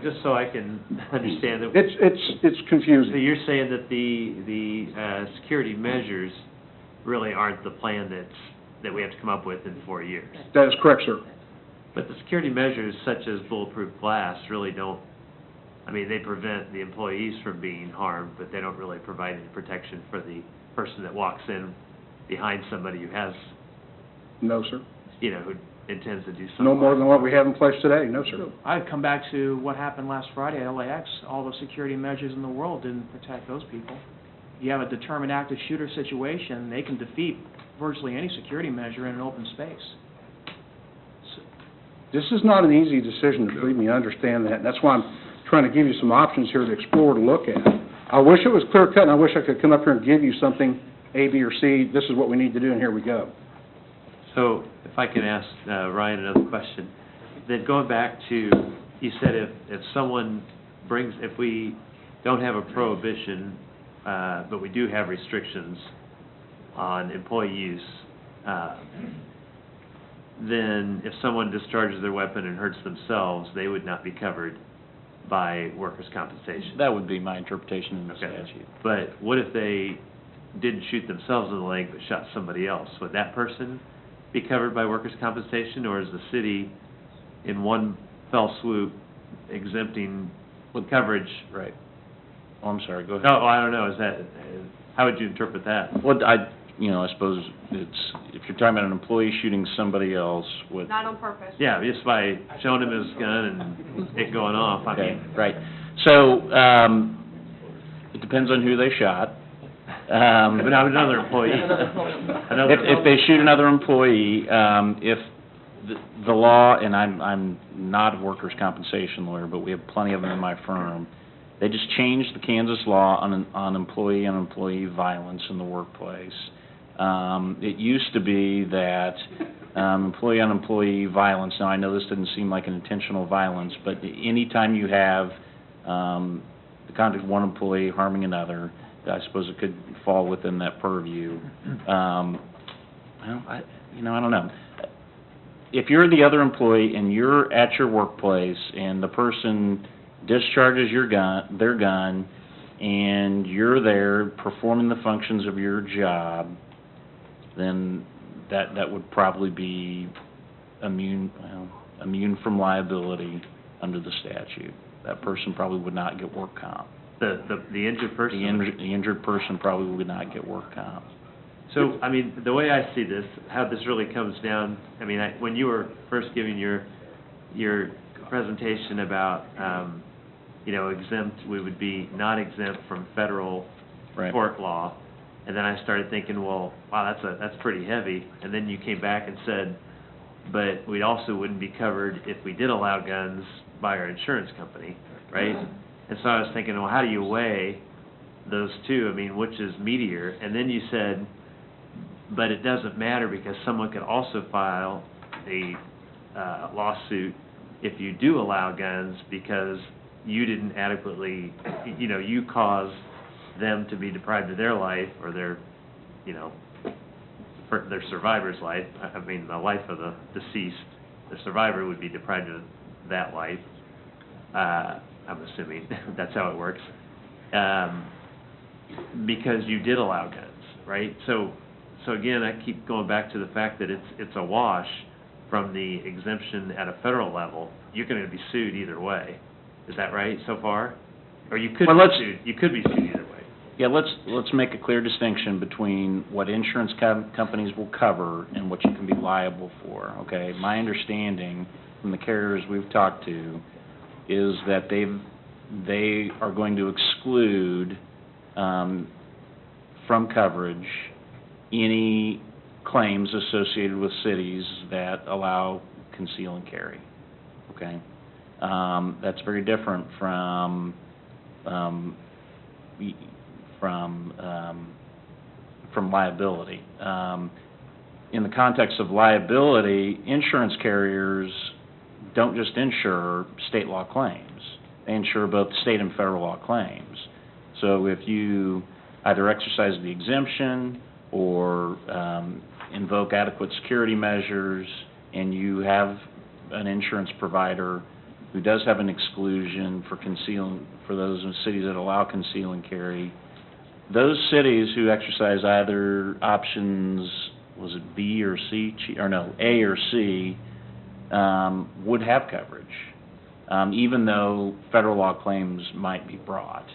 Just so I can understand that. It's So confusing. you're saying that the security measures really aren't the plan that we have to come up with in 4 years? That is correct, sir. But the security measures such as bulletproof glass really don't, I mean, they prevent the employees from being harmed, but they don't really provide any protection for the person that walks in behind somebody who has, No, sir. you know, who intends to do something. No more than what we have in place today. No, sir. I'd come back to what happened last Friday at LAX. All the security measures in the world didn't protect those people. You have a determined active shooter situation, they can defeat virtually any security measure in an open space. This is not an easy decision, believe me, I understand that. And that's why I'm trying to give you some options here to explore, to look at. I wish it was clear cut, and I wish I could come up here and give you something, A, B, or C, this is what we need to do, and here we go. So if I can ask Ryan another question, then going back to, you said if someone brings, if we don't have a prohibition, but we do have restrictions on employee use, then if someone discharges their weapon and hurts themselves, they would not be covered by workers' compensation. That would be my interpretation in the Okay. statute. But what if they didn't shoot themselves in the leg but shot somebody else? Would that person be covered by workers' compensation, or is the city in one fell swoop exempting coverage? Right. Oh, I'm sorry, go ahead. No, I don't know, is that, how would you interpret that? Well, I suppose it's, if you're talking about an employee shooting somebody else with... Not on purpose. Yeah, just by showing him his gun and it going off, I Okay, mean. right. So, it depends on who they shot. But not another employee. If they shoot another employee, if the law, and I'm not a workers' compensation lawyer, but we have plenty of them in my firm, they just changed the Kansas law on employee violence in the workplace. It used to be that employee violence, now I know this didn't seem like an intentional violence, but anytime you have the conduct of one employee harming another, I suppose it could fall within that purview. Well, I don't know. If you're the other employee and you're at your workplace and the person discharges their gun, and you're there performing the functions of your job, then that would probably be immune from liability under the statute. That person probably would not get work comp. The injured person? The injured person probably would not get work comp. So, I mean, the way I see this, how this really comes down, I mean, when you were first giving your presentation about, exempt, we would be not exempt from federal Right. tort law, and then I started thinking, well, wow, that's pretty heavy, and then you came back and said, but we also wouldn't be covered if we did allow guns by our insurance company, right? And so I was thinking, well, how do you weigh those two? I mean, which is meatier? And then you said, but it doesn't matter because someone could also file a lawsuit if you do allow guns because you didn't adequately, you caused them to be deprived of their life or their survivor's life. I mean, the life of the deceased. The survivor would be deprived of that life. I'm assuming that's how it works. Because you did allow guns, right? So again, I keep going back to the fact that it's a wash from the exemption at a federal level. You're going to be sued either way. Is that right so far? Or you could be sued. You could be sued either way. Yeah, let's make a clear distinction between what insurance companies will cover and what you can be liable for, okay? My understanding from the carriers we've talked to is that they are going to exclude from coverage any claims associated with cities that allow conceal and carry, okay? That's very different from liability. In the context of liability, insurance carriers don't just insure state law claims. They insure both state and federal law claims. So if you either exercise the exemption or invoke adequate security measures and you have an insurance provider who does have an exclusion for for those cities that allow conceal and carry. Those cities who exercise either options, was it B or C, or no, A or C, would have coverage, even though federal law claims might be brought.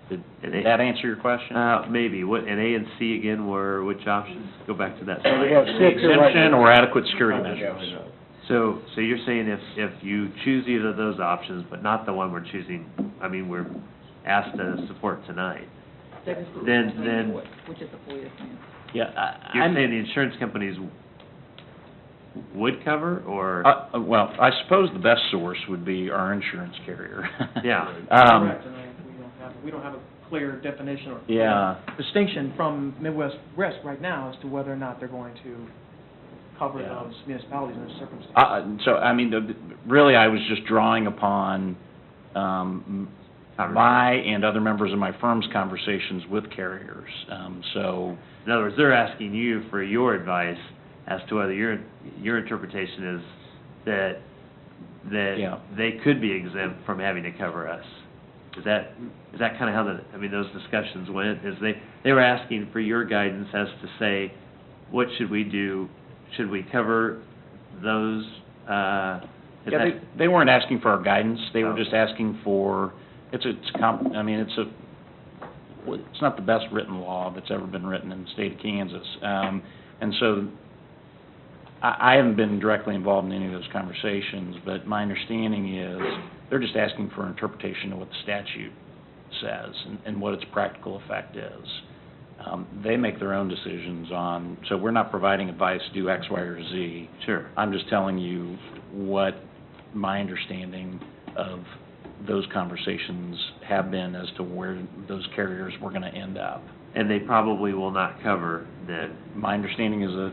Did that answer your question? Maybe. What, and A and C again were which options? Go back to that We slide. have six here right Exemption now. or adequate security measures. So you're saying if you choose either of those options, but not the one we're choosing, I mean, we're asked to support tonight, then Which is the 4-year plan. Yeah, you're saying the insurance companies would cover, or? well, I suppose the best source would be our insurance carrier. Yeah. Correct, and we don't have a clear definition or Yeah. distinction from Midwest Risk right now as to whether or not they're going to cover Yeah. those municipalities in this circumstance. So, I mean, really, I was just drawing upon my and other members of my firm's conversations with carriers. So, In other words, they're asking you for your advice as to whether your interpretation is that Yeah. they could be exempt from having to cover us. Is that kind of how those discussions went? Is they were asking for your guidance as to say, what should we do? Should we cover those, they weren't asking for our guidance. They were Okay. just asking for, it's not the best written law that's ever been written in the state of Kansas. And so, I haven't been directly involved in any of those conversations, but my understanding is they're just asking for interpretation of what the statute says and what its practical effect is. They make their own decisions on, so we're not providing advice, do X, Y, or Z. Sure. I'm just telling you what my understanding of those conversations have been as to where those carriers were going to end up. And they probably will not cover then. My understanding is that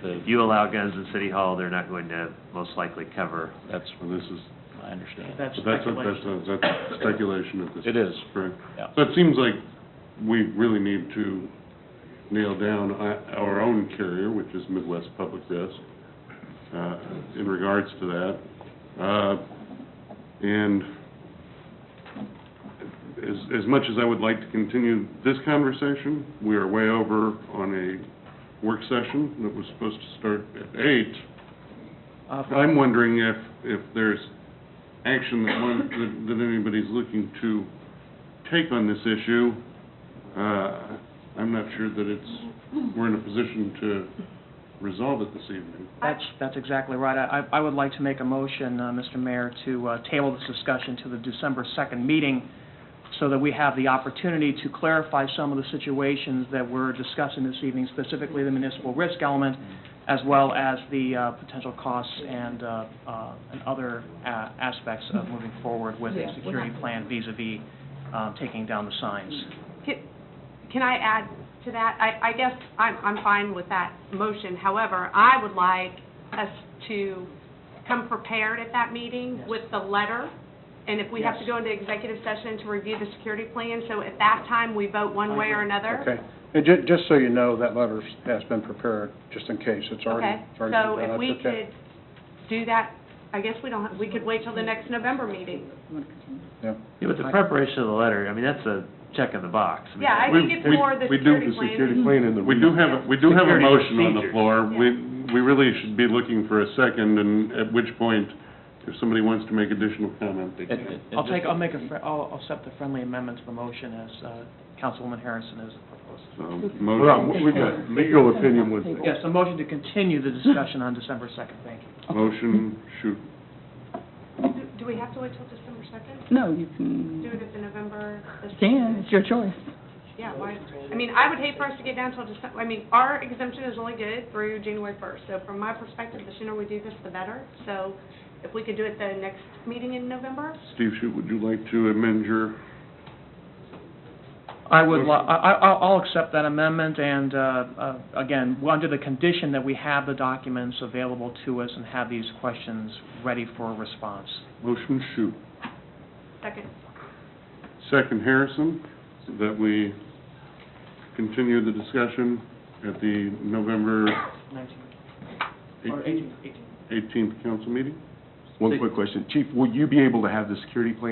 If you allow guns in City Hall, they're not going to most likely cover. that's Well, this is, my understanding. That's that's speculation. that's speculation at this. It is. Correct. Yeah. So it seems like we really need to nail down our own carrier, which is Midwest Public Risk, in regards to that. And as much as I would like to continue this conversation, we are way over on a work session that was supposed to start at 8. I'm wondering if there's action that anybody's looking to take on this issue. I'm not sure that we're in a position to resolve it this evening. That's exactly right. I would like to make a motion, Mr. Mayor, to table this discussion to the December 2nd meeting so that we have the opportunity to clarify some of the situations that we're discussing this evening, specifically the municipal risk element, as well as the potential costs and other aspects of moving forward with a security plan vis-a-vis taking down the signs. Can I add to that? I guess I'm fine with that motion. However, I would like us to come prepared at that meeting with the letter, and if we have to go into executive session to review the security plan, so at that time, we vote one way or another. Okay. And just so you know, that letter has been prepared, just in case. It's already Okay, been so done. if we That's okay. could do that, I guess we could wait till the next November meeting. Yeah. Yeah, but the preparation of the letter, I mean, that's a check in the box. I mean, Yeah, I think it's more the We do security the plan. security plan and we do have a Security motion on the procedures. floor. Yeah. We really should be looking for a second, and at which point, if somebody wants to make additional comment, they can. I'll accept the friendly amendment to the motion as Councilwoman Harrison has proposed. So, motion, we've got legal opinion with it. Yes, a motion to continue the discussion on December 2nd. Thank you. motion, shoot. Do we have to wait till December 2nd? No, you Do can, it at the November? it's your choice. Yeah, why, I mean, I would hate for us to get down till December, I mean, our exemption is only good through January 1st, so from my perspective, the sooner we do this, the better. So if we could do it the next meeting in November? Steve Shute, would you like to amend your, I'll accept that amendment, and, again, under the condition that we have the documents available to us and have these questions ready for a response. motion, Shute. Second. Second, Harrison, that we continue the discussion at the November 19, or 18. 18th council meeting. One quick question. Chief, will you be able to have the security plan